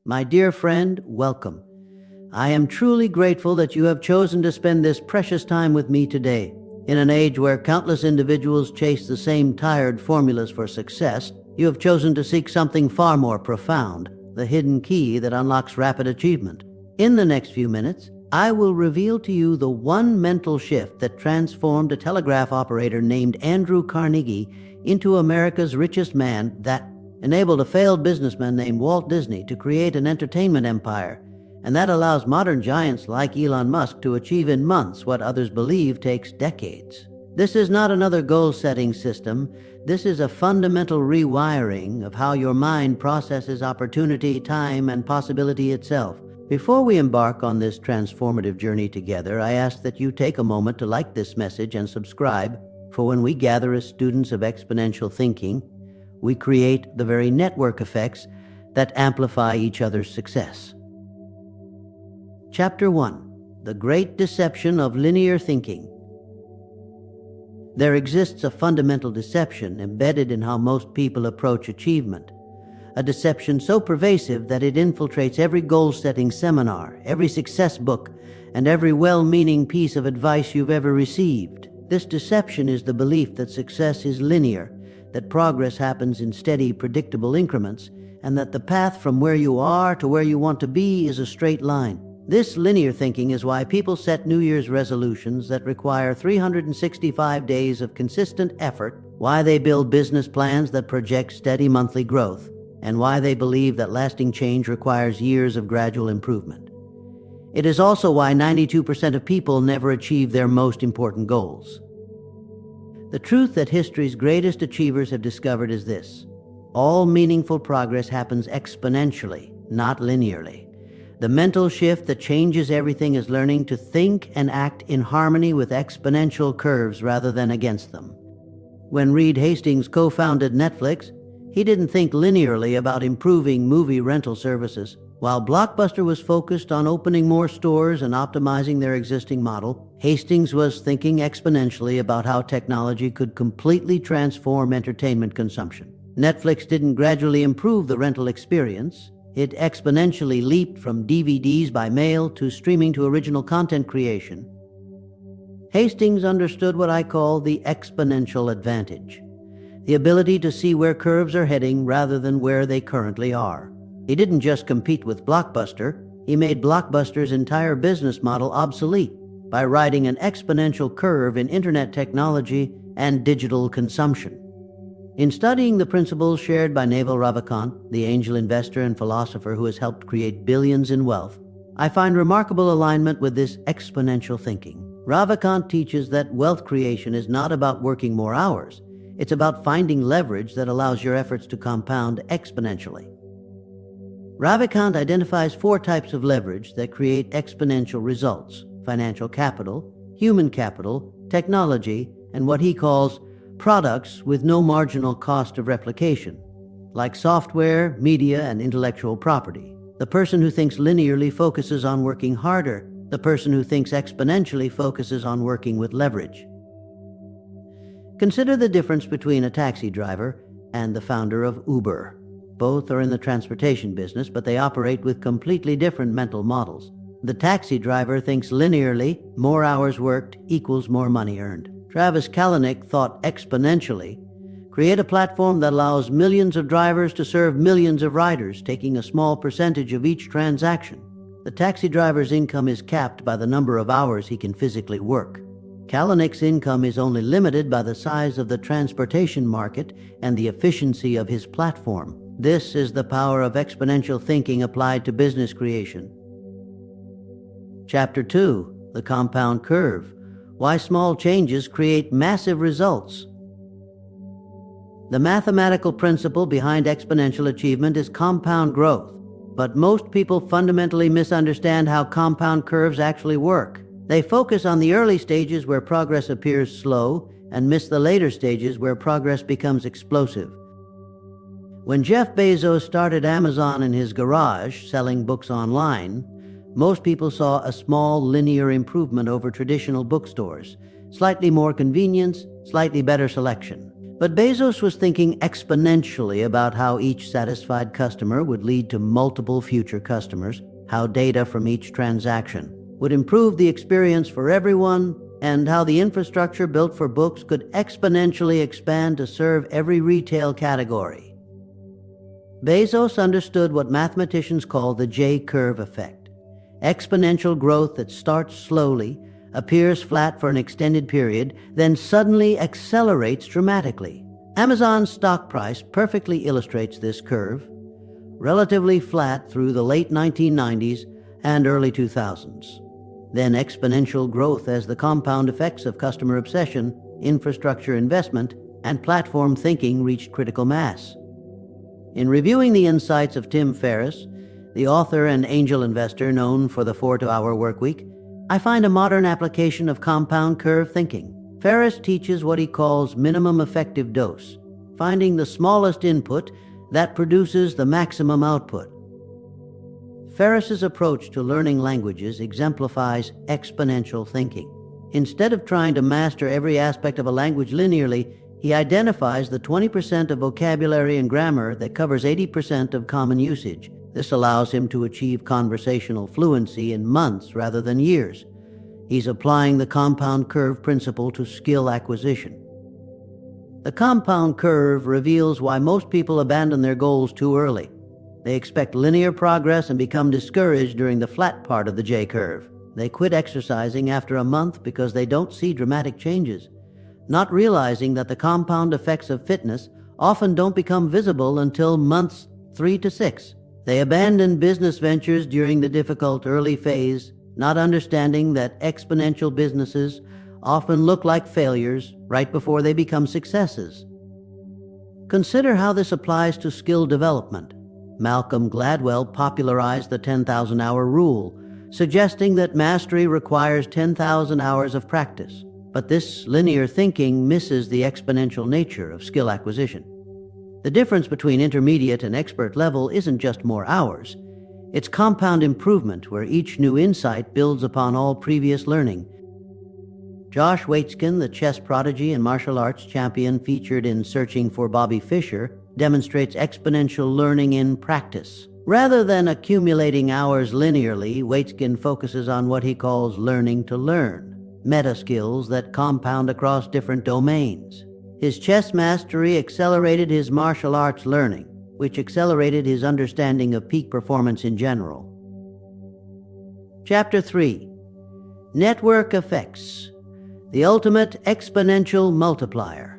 My dear friend, welcome. I am truly grateful that you have chosen to spend this precious time with me today. In an age where countless individuals chase the same tired formulas for success, you have chosen to seek something far more profound, the hidden key that unlocks rapid achievement. In the next few minutes, I will reveal to you the one mental shift that transformed a telegraph operator named Andrew Carnegie into America's richest man, that enabled a failed businessman named Walt Disney to create an entertainment empire, and that allows modern giants like Elon Musk to achieve in months what others believe takes decades. This is not another goal-setting system. This is a fundamental rewiring of how your mind processes opportunity, time, and possibility itself. Before we embark on this transformative journey together, I ask that you take a moment to like this message and subscribe, for when we gather as students of exponential thinking, we create the very network effects that amplify each other's success. Chapter 1. The Great Deception of Linear Thinking. There exists a fundamental deception embedded in how most people approach achievement, a deception so pervasive that it infiltrates every goal-setting seminar, every success book, and every well-meaning piece of advice you've ever received. This deception is the belief that success is linear, that progress happens in steady, predictable increments, and that the path from where you are to where you want to be is a straight line. This linear thinking is why people set New Year's resolutions that require 365 days of consistent effort, why they build business plans that project steady monthly growth, and why they believe that lasting change requires years of gradual improvement. It is also why 92% of people never achieve their most important goals. The truth that history's greatest achievers have discovered is this: all meaningful progress happens exponentially, not linearly. The mental shift that changes everything is learning to think and act in harmony with exponential curves rather than against them. When Reed Hastings co-founded Netflix, he didn't think linearly about improving movie rental services. While Blockbuster was focused on opening more stores and optimizing their existing model, Hastings was thinking exponentially about how technology could completely transform entertainment consumption. Netflix didn't gradually improve the rental experience. It exponentially leaped from DVDs by mail to streaming to original content creation. Hastings understood what I call the exponential advantage, the ability to see where curves are heading rather than where they currently are. He didn't just compete with Blockbuster, he made Blockbuster's entire business model obsolete by riding an exponential curve in internet technology and digital consumption. In studying the principles shared by Naval Ravikant, the angel investor and philosopher who has helped create billions in wealth, I find remarkable alignment with this exponential thinking. Ravikant teaches that wealth creation is not about working more hours. It's about finding leverage that allows your efforts to compound exponentially. Ravikant identifies 4 types of leverage that create exponential results: financial capital, human capital, technology, and what he calls products with no marginal cost of replication, like software, media, and intellectual property. The person who thinks linearly focuses on working harder. The person who thinks exponentially focuses on working with leverage. Consider the difference between a taxi driver and the founder of Uber. Both are in the transportation business, but they operate with completely different mental models. The taxi driver thinks linearly, more hours worked equals more money earned. Travis Kalanick thought exponentially: create a platform that allows millions of drivers to serve millions of riders, taking a small percentage of each transaction. The taxi driver's income is capped by the number of hours he can physically work. Kalanick's income is only limited by the size of the transportation market and the efficiency of his platform. This is the power of exponential thinking applied to business creation. Chapter 2. The Compound Curve. Why small changes create massive results. The mathematical principle behind exponential achievement is compound growth, but most people fundamentally misunderstand how compound curves actually work. They focus on the early stages where progress appears slow and miss the later stages where progress becomes explosive. When Jeff Bezos started Amazon in his garage, selling books online, most people saw a small linear improvement over traditional bookstores, slightly more convenience, slightly better selection. But Bezos was thinking exponentially about how each satisfied customer would lead to multiple future customers, how data from each transaction would improve the experience for everyone, and how the infrastructure built for books could exponentially expand to serve every retail category. Bezos understood what mathematicians call the J-curve effect: exponential growth that starts slowly, appears flat for an extended period, then suddenly accelerates dramatically. Amazon's stock price perfectly illustrates this curve, relatively flat through the late 1990s and early 2000s. Then exponential growth as the compound effects of customer obsession, infrastructure investment, and platform thinking reached critical mass. In reviewing the insights of Tim Ferriss, the author and angel investor known for the 4-hour workweek, I find a modern application of compound curve thinking. Ferriss teaches what he calls minimum effective dose, finding the smallest input that produces the maximum output. Ferriss's approach to learning languages exemplifies exponential thinking. Instead of trying to master every aspect of a language linearly, he identifies the 20% of vocabulary and grammar that covers 80% of common usage. This allows him to achieve conversational fluency in months rather than years. He's applying the compound curve principle to skill acquisition. The compound curve reveals why most people abandon their goals too early. They expect linear progress and become discouraged during the flat part of the J-curve. They quit exercising after a month because they don't see dramatic changes, not realizing that the compound effects of fitness often don't become visible until months 3 to 6. They abandon business ventures during the difficult early phase, not understanding that exponential businesses often look like failures right before they become successes. Consider how this applies to skill development. Malcolm Gladwell popularized the 10,000-hour rule, suggesting that mastery requires 10,000 hours of practice. But this linear thinking misses the exponential nature of skill acquisition. The difference between intermediate and expert level isn't just more hours. It's compound improvement where each new insight builds upon all previous learning. Josh Waitzkin, the chess prodigy and martial arts champion featured in Searching for Bobby Fischer, demonstrates exponential learning in practice. Rather than accumulating hours linearly, Waitzkin focuses on what he calls learning to learn, meta skills that compound across different domains. His chess mastery accelerated his martial arts learning, which accelerated his understanding of peak performance in general. Chapter 3. Network Effects, the ultimate exponential multiplier.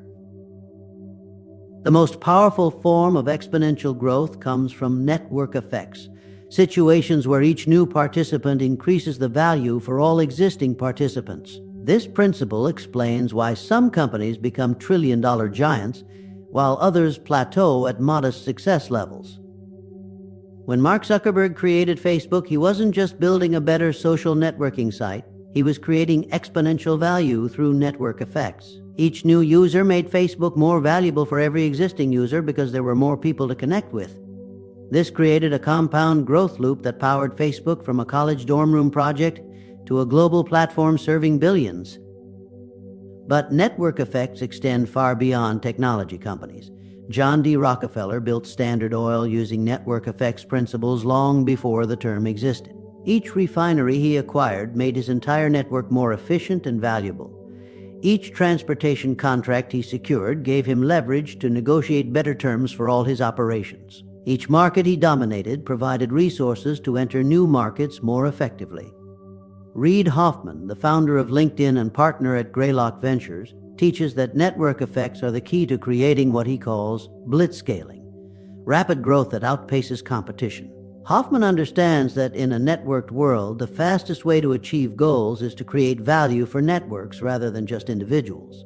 The most powerful form of exponential growth comes from network effects, situations where each new participant increases the value for all existing participants. This principle explains why some companies become trillion-dollar giants, while others plateau at modest success levels. When Mark Zuckerberg created Facebook, he wasn't just building a better social networking site, he was creating exponential value through network effects. Each new user made Facebook more valuable for every existing user because there were more people to connect with. This created a compound growth loop that powered Facebook from a college dorm room project to a global platform serving billions. But network effects extend far beyond technology companies. John D. Rockefeller built Standard Oil using network effects principles long before the term existed. Each refinery he acquired made his entire network more efficient and valuable. Each transportation contract he secured gave him leverage to negotiate better terms for all his operations. Each market he dominated provided resources to enter new markets more effectively. Reid Hoffman, the founder of LinkedIn and partner at Greylock Ventures, teaches that network effects are the key to creating what he calls blitzscaling, rapid growth that outpaces competition. Hoffman understands that in a networked world, the fastest way to achieve goals is to create value for networks rather than just individuals.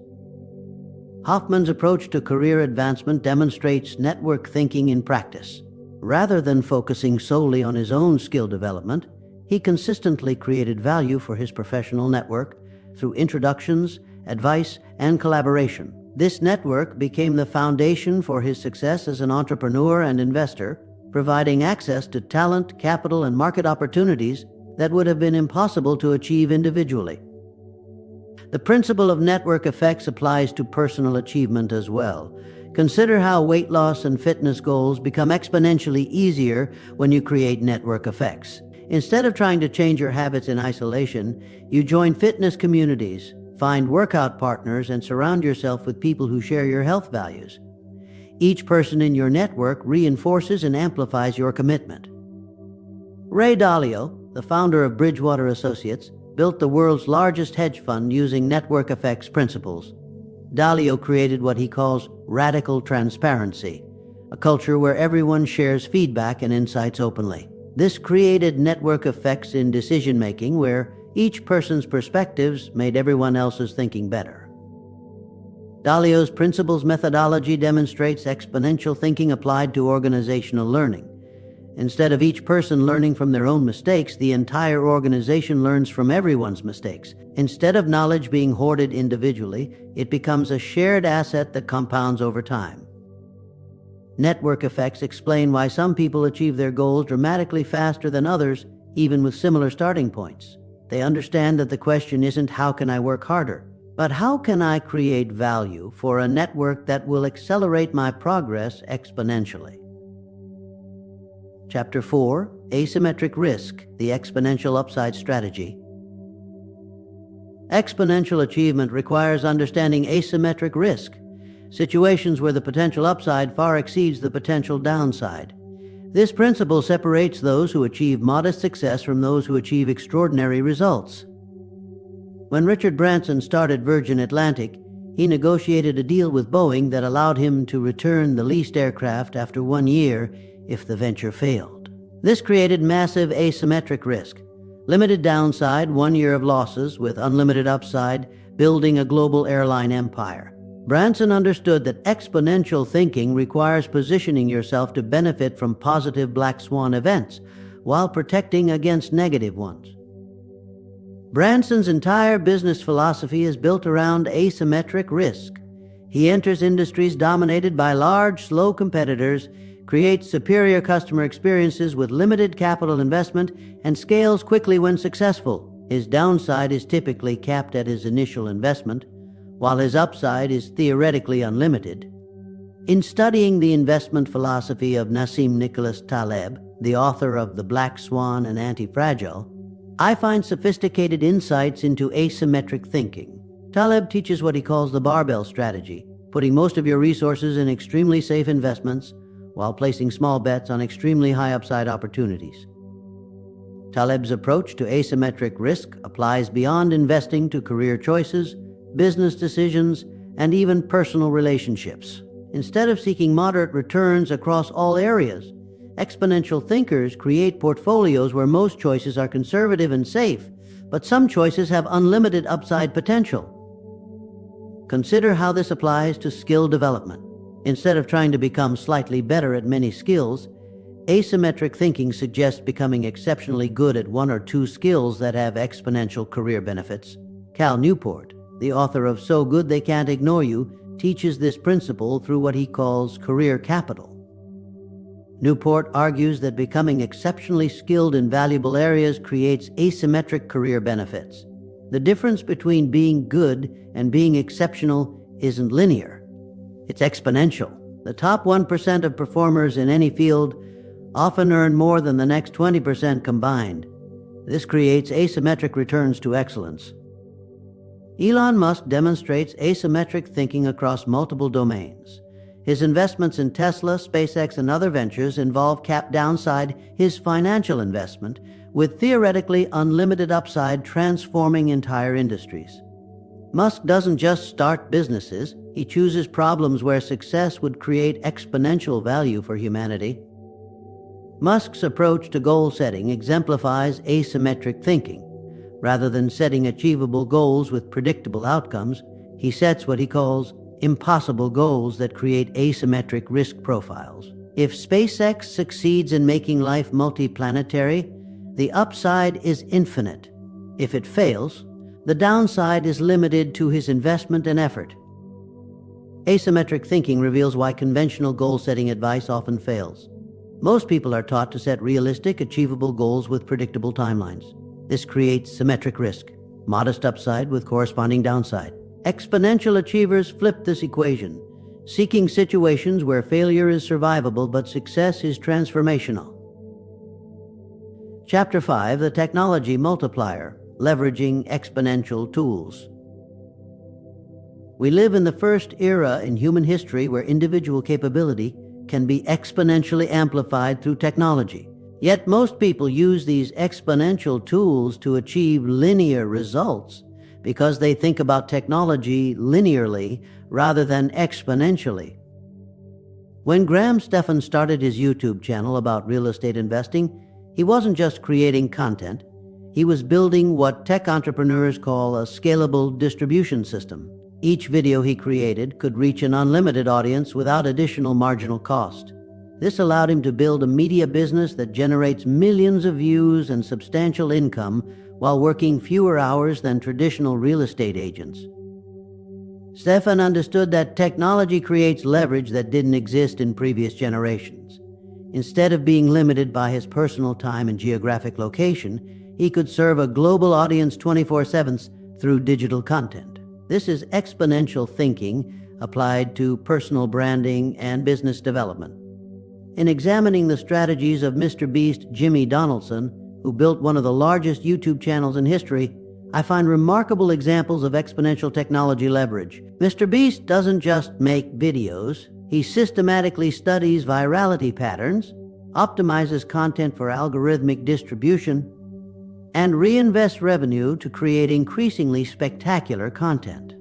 Hoffman's approach to career advancement demonstrates network thinking in practice. Rather than focusing solely on his own skill development, he consistently created value for his professional network through introductions, advice, and collaboration. This network became the foundation for his success as an entrepreneur and investor, providing access to talent, capital, and market opportunities that would have been impossible to achieve individually. The principle of network effects applies to personal achievement as well. Consider how weight loss and fitness goals become exponentially easier when you create network effects. Instead of trying to change your habits in isolation, you join fitness communities, find workout partners, and surround yourself with people who share your health values. Each person in your network reinforces and amplifies your commitment. Ray Dalio, the founder of Bridgewater Associates, built the world's largest hedge fund using network effects principles. Dalio created what he calls radical transparency, a culture where everyone shares feedback and insights openly. This created network effects in decision-making where each person's perspectives made everyone else's thinking better. Dalio's principles methodology demonstrates exponential thinking applied to organizational learning. Instead of each person learning from their own mistakes, the entire organization learns from everyone's mistakes. Instead of knowledge being hoarded individually, it becomes a shared asset that compounds over time. Network effects explain why some people achieve their goals dramatically faster than others, even with similar starting points. They understand that the question isn't how can I work harder, but how can I create value for a network that will accelerate my progress exponentially. Chapter 4, Asymmetric Risk, the Exponential Upside Strategy. Exponential achievement requires understanding asymmetric risk, situations where the potential upside far exceeds the potential downside. This principle separates those who achieve modest success from those who achieve extraordinary results. When Richard Branson started Virgin Atlantic, he negotiated a deal with Boeing that allowed him to return the leased aircraft after 1 year if the venture failed. This created massive asymmetric risk. Limited downside, 1 year of losses, with unlimited upside, building a global airline empire. Branson understood that exponential thinking requires positioning yourself to benefit from positive black swan events, while protecting against negative ones. Branson's entire business philosophy is built around asymmetric risk. He enters industries dominated by large, slow competitors, creates superior customer experiences with limited capital investment, and scales quickly when successful. His downside is typically capped at his initial investment, while his upside is theoretically unlimited. In studying the investment philosophy of Nassim Nicholas Taleb, the author of The Black Swan and Anti-Fragile, I find sophisticated insights into asymmetric thinking. Taleb teaches what he calls the barbell strategy, putting most of your resources in extremely safe investments while placing small bets on extremely high upside opportunities. Taleb's approach to asymmetric risk applies beyond investing to career choices, business decisions, and even personal relationships. Instead of seeking moderate returns across all areas, exponential thinkers create portfolios where most choices are conservative and safe, but some choices have unlimited upside potential. Consider how this applies to skill development. Instead of trying to become slightly better at many skills, asymmetric thinking suggests becoming exceptionally good at 1 or 2 skills that have exponential career benefits. Cal Newport, the author of So Good They Can't Ignore You, teaches this principle through what he calls career capital. Newport argues that becoming exceptionally skilled in valuable areas creates asymmetric career benefits. The difference between being good and being exceptional isn't linear. It's exponential. The top 1% of performers in any field often earn more than the next 20% combined. This creates asymmetric returns to excellence. Elon Musk demonstrates asymmetric thinking across multiple domains. His investments in Tesla, SpaceX, and other ventures involve capped downside, his financial investment, with theoretically unlimited upside transforming entire industries. Musk doesn't just start businesses, he chooses problems where success would create exponential value for humanity. Musk's approach to goal setting exemplifies asymmetric thinking. Rather than setting achievable goals with predictable outcomes, he sets what he calls impossible goals that create asymmetric risk profiles. If SpaceX succeeds in making life multiplanetary, the upside is infinite. If it fails, the downside is limited to his investment and effort. Asymmetric thinking reveals why conventional goal-setting advice often fails. Most people are taught to set realistic, achievable goals with predictable timelines. This creates symmetric risk. modest upside with corresponding downside. Exponential achievers flip this equation, seeking situations where failure is survivable but success is transformational. Chapter 5, The Technology Multiplier, Leveraging Exponential Tools. We live in the first era in human history where individual capability can be exponentially amplified through technology. Yet most people use these exponential tools to achieve linear results because they think about technology linearly rather than exponentially. When Graham Stephan started his YouTube channel about real estate investing, he wasn't just creating content, he was building what tech entrepreneurs call a scalable distribution system. Each video he created could reach an unlimited audience without additional marginal cost. This allowed him to build a media business that generates millions of views and substantial income while working fewer hours than traditional real estate agents. Stephan understood that technology creates leverage that didn't exist in previous generations. Instead of being limited by his personal time and geographic location, he could serve a global audience 24/7 through digital content. This is exponential thinking applied to personal branding and business development. In examining the strategies of Mr. Beast Jimmy Donaldson, who built one of the largest YouTube channels in history, I find remarkable examples of exponential technology leverage. Mr. Beast doesn't just make videos, he systematically studies virality patterns, optimizes content for algorithmic distribution, and reinvests revenue to create increasingly spectacular content.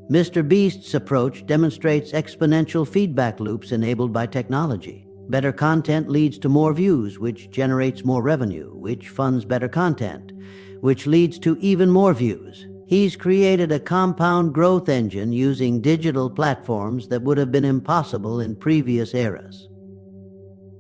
Mr. Beast's approach demonstrates exponential feedback loops enabled by technology. Better content leads to more views, which generates more revenue, which funds better content, which leads to even more views. He's created a compound growth engine using digital platforms that would have been impossible in previous eras.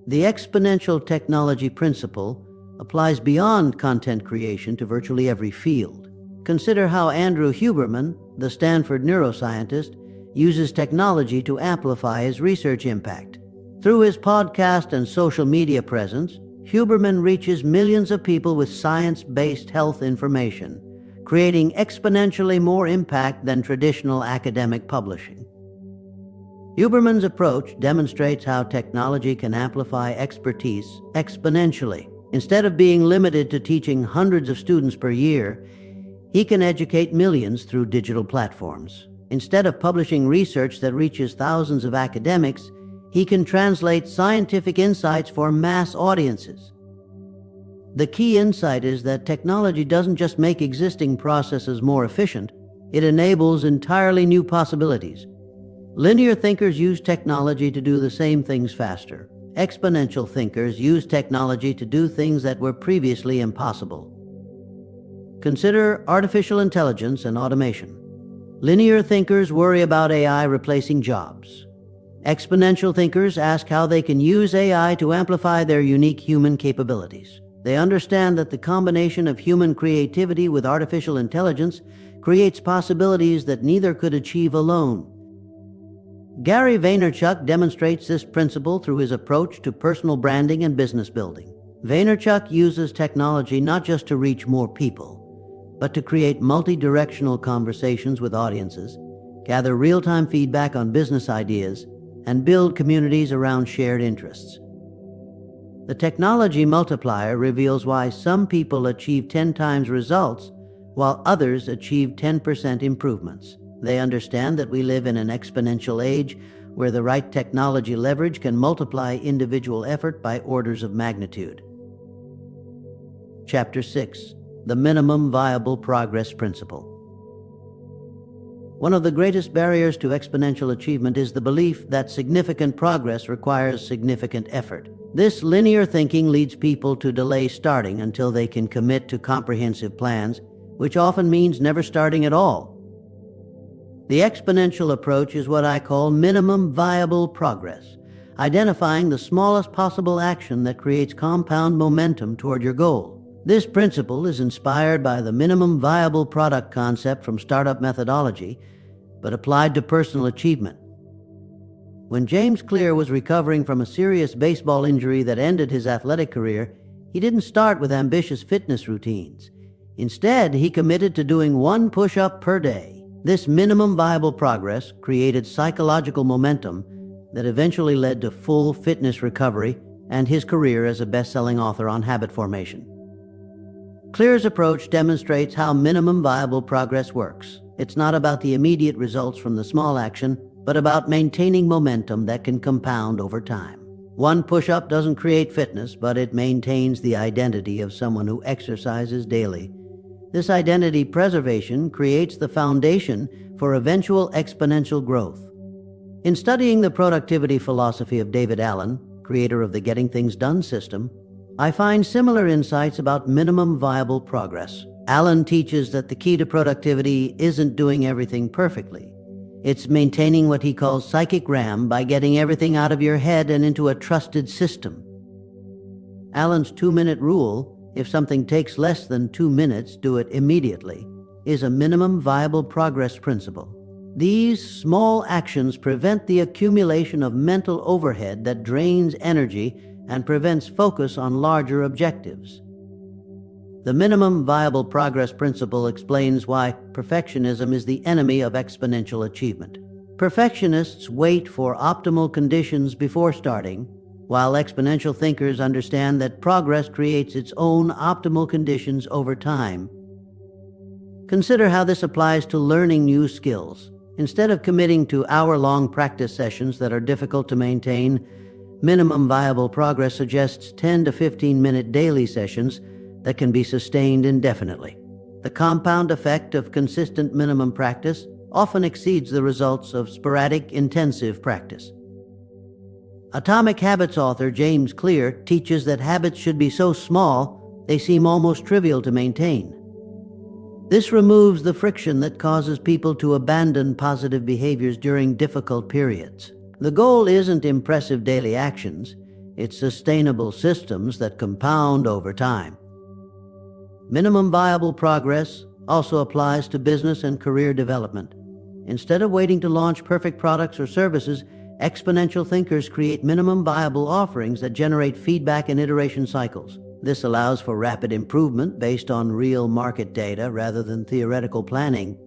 The exponential technology principle applies beyond content creation to virtually every field. Consider how Andrew Huberman, the Stanford neuroscientist, uses technology to amplify his research impact. Through his podcast and social media presence, Huberman reaches millions of people with science-based health information, creating exponentially more impact than traditional academic publishing. Huberman's approach demonstrates how technology can amplify expertise exponentially. Instead of being limited to teaching hundreds of students per year, he can educate millions through digital platforms. Instead of publishing research that reaches thousands of academics, he can translate scientific insights for mass audiences. The key insight is that technology doesn't just make existing processes more efficient, it enables entirely new possibilities. Linear thinkers use technology to do the same things faster. Exponential thinkers use technology to do things that were previously impossible. Consider artificial intelligence and automation. Linear thinkers worry about AI replacing jobs. Exponential thinkers ask how they can use AI to amplify their unique human capabilities. They understand that the combination of human creativity with artificial intelligence creates possibilities that neither could achieve alone. Gary Vaynerchuk demonstrates this principle through his approach to personal branding and business building. Vaynerchuk uses technology not just to reach more people, but to create multi-directional conversations with audiences, gather real-time feedback on business ideas, and build communities around shared interests. The technology multiplier reveals why some people achieve 10 times results while others achieve 10% improvements. They understand that we live in an exponential age where the right technology leverage can multiply individual effort by orders of magnitude. Chapter 6. The Minimum Viable Progress Principle. One of the greatest barriers to exponential achievement is the belief that significant progress requires significant effort. This linear thinking leads people to delay starting until they can commit to comprehensive plans, which often means never starting at all. The exponential approach is what I call minimum viable progress, identifying the smallest possible action that creates compound momentum toward your goal. This principle is inspired by the minimum viable product concept from startup methodology, but applied to personal achievement. When James Clear was recovering from a serious baseball injury that ended his athletic career, he didn't start with ambitious fitness routines. Instead, he committed to doing 1 push-up per day. This minimum viable progress created psychological momentum that eventually led to full fitness recovery and his career as a best-selling author on habit formation. Clear's approach demonstrates how minimum viable progress works. It's not about the immediate results from the small action, but about maintaining momentum that can compound over time. 1 push-up doesn't create fitness, but it maintains the identity of someone who exercises daily. This identity preservation creates the foundation for eventual exponential growth. In studying the productivity philosophy of David Allen, creator of the Getting Things Done system, I find similar insights about minimum viable progress. Allen teaches that the key to productivity isn't doing everything perfectly. It's maintaining what he calls psychic RAM by getting everything out of your head and into a trusted system. Allen's 2-minute rule, if something takes less than 2 minutes, do it immediately, is a minimum viable progress principle. These small actions prevent the accumulation of mental overhead that drains energy and prevents focus on larger objectives. The minimum viable progress principle explains why perfectionism is the enemy of exponential achievement. Perfectionists wait for optimal conditions before starting, while exponential thinkers understand that progress creates its own optimal conditions over time. Consider how this applies to learning new skills. Instead of committing to hour-long practice sessions that are difficult to maintain, minimum viable progress suggests 10 to 15-minute daily sessions that can be sustained indefinitely. The compound effect of consistent minimum practice often exceeds the results of sporadic intensive practice. Atomic Habits author James Clear teaches that habits should be so small they seem almost trivial to maintain. This removes the friction that causes people to abandon positive behaviors during difficult periods. The goal isn't impressive daily actions, it's sustainable systems that compound over time. Minimum viable progress also applies to business and career development. Instead of waiting to launch perfect products or services, exponential thinkers create minimum viable offerings that generate feedback and iteration cycles. This allows for rapid improvement based on real market data rather than theoretical planning.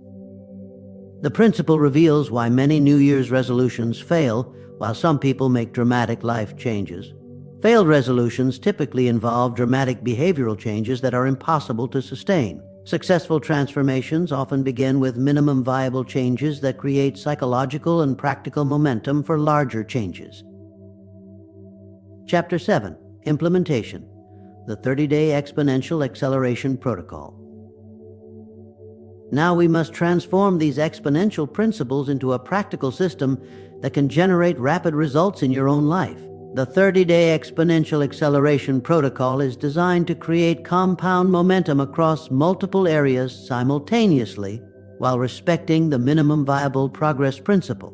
The principle reveals why many New Year's resolutions fail, while some people make dramatic life changes. Failed resolutions typically involve dramatic behavioral changes that are impossible to sustain. Successful transformations often begin with minimum viable changes that create psychological and practical momentum for larger changes. Chapter 7. Implementation. The 30-Day Exponential Acceleration Protocol. Now we must transform these exponential principles into a practical system that can generate rapid results in your own life. The 30-Day Exponential Acceleration Protocol is designed to create compound momentum across multiple areas simultaneously while respecting the minimum viable progress principle.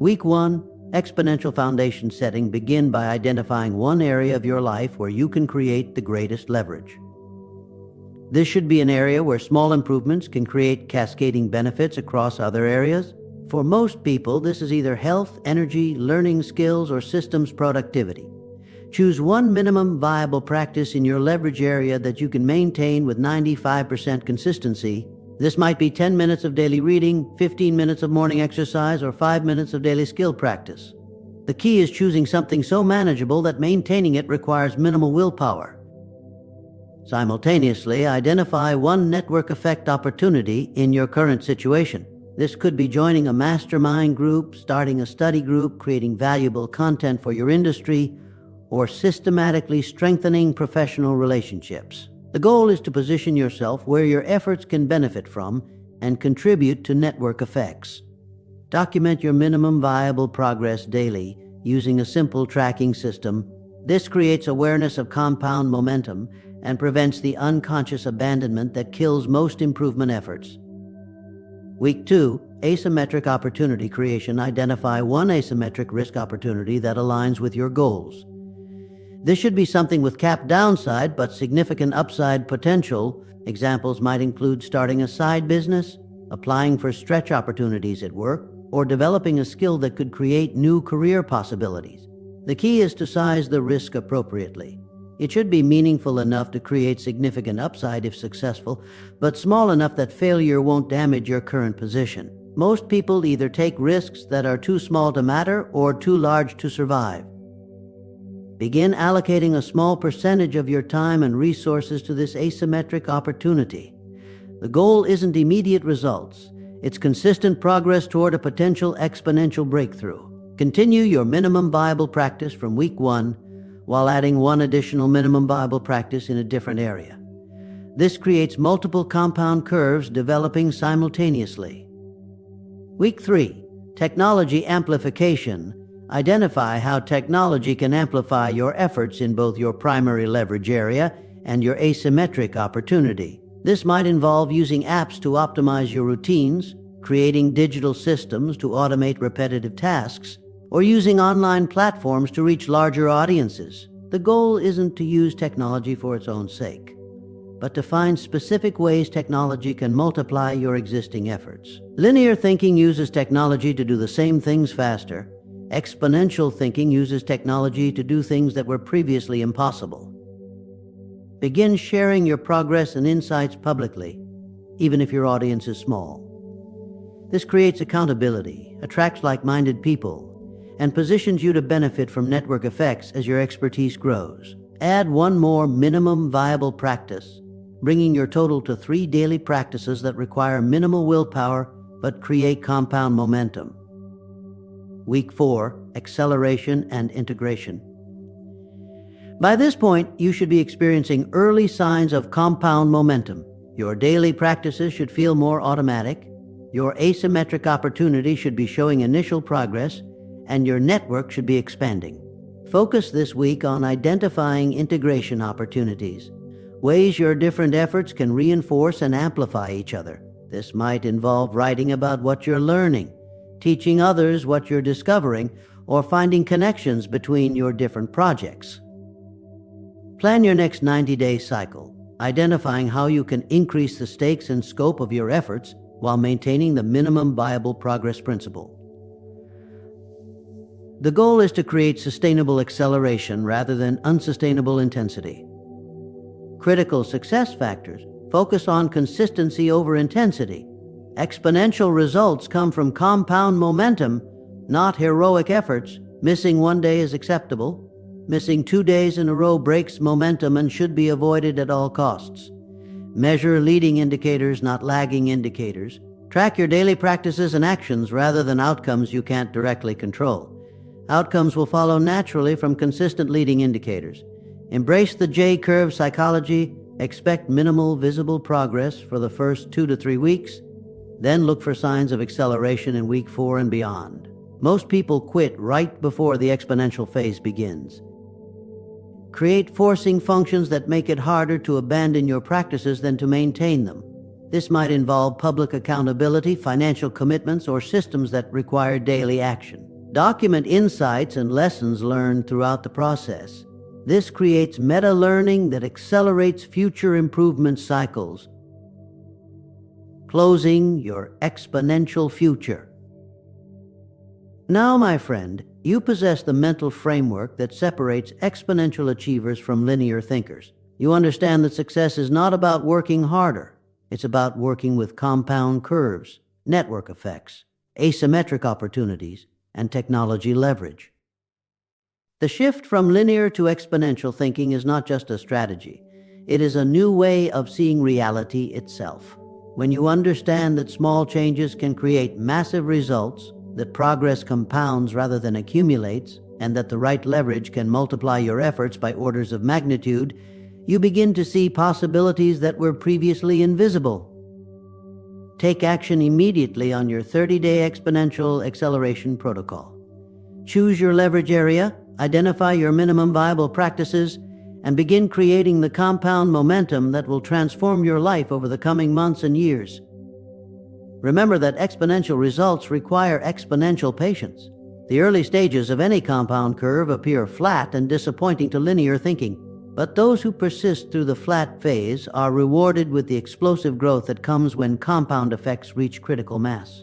Week 1. Exponential foundation setting. Begin by identifying one area of your life where you can create the greatest leverage. This should be an area where small improvements can create cascading benefits across other areas. For most people, this is either health, energy, learning skills, or systems productivity. Choose one minimum viable practice in your leverage area that you can maintain with 95% consistency. This might be 10 minutes of daily reading, 15 minutes of morning exercise, or 5 minutes of daily skill practice. The key is choosing something so manageable that maintaining it requires minimal willpower. Simultaneously, identify one network effect opportunity in your current situation. This could be joining a mastermind group, starting a study group, creating valuable content for your industry, or systematically strengthening professional relationships. The goal is to position yourself where your efforts can benefit from and contribute to network effects. Document your minimum viable progress daily using a simple tracking system. This creates awareness of compound momentum and prevents the unconscious abandonment that kills most improvement efforts. Week 2. Asymmetric opportunity creation. Identify one asymmetric risk opportunity that aligns with your goals. This should be something with capped downside but significant upside potential. Examples might include starting a side business, applying for stretch opportunities at work, or developing a skill that could create new career possibilities. The key is to size the risk appropriately. It should be meaningful enough to create significant upside if successful, but small enough that failure won't damage your current position. Most people either take risks that are too small to matter or too large to survive. Begin allocating a small percentage of your time and resources to this asymmetric opportunity. The goal isn't immediate results. It's consistent progress toward a potential exponential breakthrough. Continue your minimum viable practice from week 1 while adding one additional minimum viable practice in a different area. This creates multiple compound curves developing simultaneously. Week 3, Technology Amplification. Identify how technology can amplify your efforts in both your primary leverage area and your asymmetric opportunity. This might involve using apps to optimize your routines, creating digital systems to automate repetitive tasks, or using online platforms to reach larger audiences. The goal isn't to use technology for its own sake, but to find specific ways technology can multiply your existing efforts. Linear thinking uses technology to do the same things faster. Exponential thinking uses technology to do things that were previously impossible. Begin sharing your progress and insights publicly, even if your audience is small. This creates accountability, attracts like-minded people, and positions you to benefit from network effects as your expertise grows. Add one more minimum viable practice, bringing your total to 3 daily practices that require minimal willpower but create compound momentum. Week 4, Acceleration and Integration. By this point, you should be experiencing early signs of compound momentum. Your daily practices should feel more automatic, your asymmetric opportunity should be showing initial progress, and your network should be expanding. Focus this week on identifying integration opportunities, ways your different efforts can reinforce and amplify each other. This might involve writing about what you're learning, teaching others what you're discovering, or finding connections between your different projects. Plan your next 90-day cycle, identifying how you can increase the stakes and scope of your efforts while maintaining the minimum viable progress principle. The goal is to create sustainable acceleration rather than unsustainable intensity. Critical success factors focus on consistency over intensity. Exponential results come from compound momentum, not heroic efforts. Missing one day is acceptable. Missing 2 days in a row breaks momentum and should be avoided at all costs. Measure leading indicators, not lagging indicators. Track your daily practices and actions rather than outcomes you can't directly control. Outcomes will follow naturally from consistent leading indicators. Embrace the J-curve psychology. Expect minimal visible progress for the first 2 to 3 weeks. Then look for signs of acceleration in week 4 and beyond. Most people quit right before the exponential phase begins. Create forcing functions that make it harder to abandon your practices than to maintain them. This might involve public accountability, financial commitments, or systems that require daily action. Document insights and lessons learned throughout the process. This creates meta-learning that accelerates future improvement cycles. Closing your exponential future. Now, my friend, you possess the mental framework that separates exponential achievers from linear thinkers. You understand that success is not about working harder. It's about working with compound curves, network effects, asymmetric opportunities, and technology leverage. The shift from linear to exponential thinking is not just a strategy. It is a new way of seeing reality itself. When you understand that small changes can create massive results, that progress compounds rather than accumulates, and that the right leverage can multiply your efforts by orders of magnitude, you begin to see possibilities that were previously invisible. Take action immediately on your 30-day exponential acceleration protocol. Choose your leverage area, identify your minimum viable practices, and begin creating the compound momentum that will transform your life over the coming months and years. Remember that exponential results require exponential patience. The early stages of any compound curve appear flat and disappointing to linear thinking, but those who persist through the flat phase are rewarded with the explosive growth that comes when compound effects reach critical mass.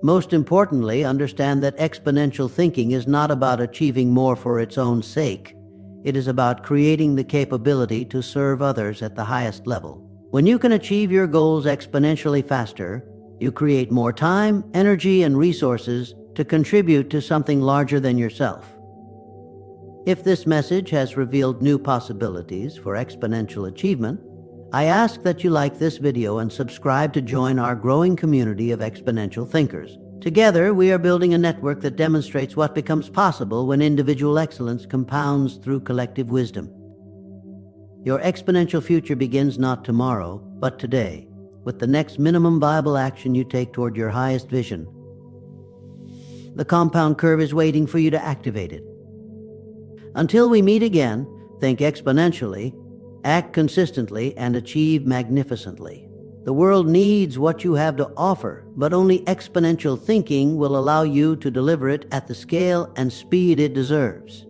Most importantly, understand that exponential thinking is not about achieving more for its own sake. It is about creating the capability to serve others at the highest level. When you can achieve your goals exponentially faster, you create more time, energy, and resources to contribute to something larger than yourself. If this message has revealed new possibilities for exponential achievement, I ask that you like this video and subscribe to join our growing community of exponential thinkers. Together, we are building a network that demonstrates what becomes possible when individual excellence compounds through collective wisdom. Your exponential future begins not tomorrow, but today, with the next minimum viable action you take toward your highest vision. The compound curve is waiting for you to activate it. Until we meet again, think exponentially, act consistently, and achieve magnificently. The world needs what you have to offer, but only exponential thinking will allow you to deliver it at the scale and speed it deserves.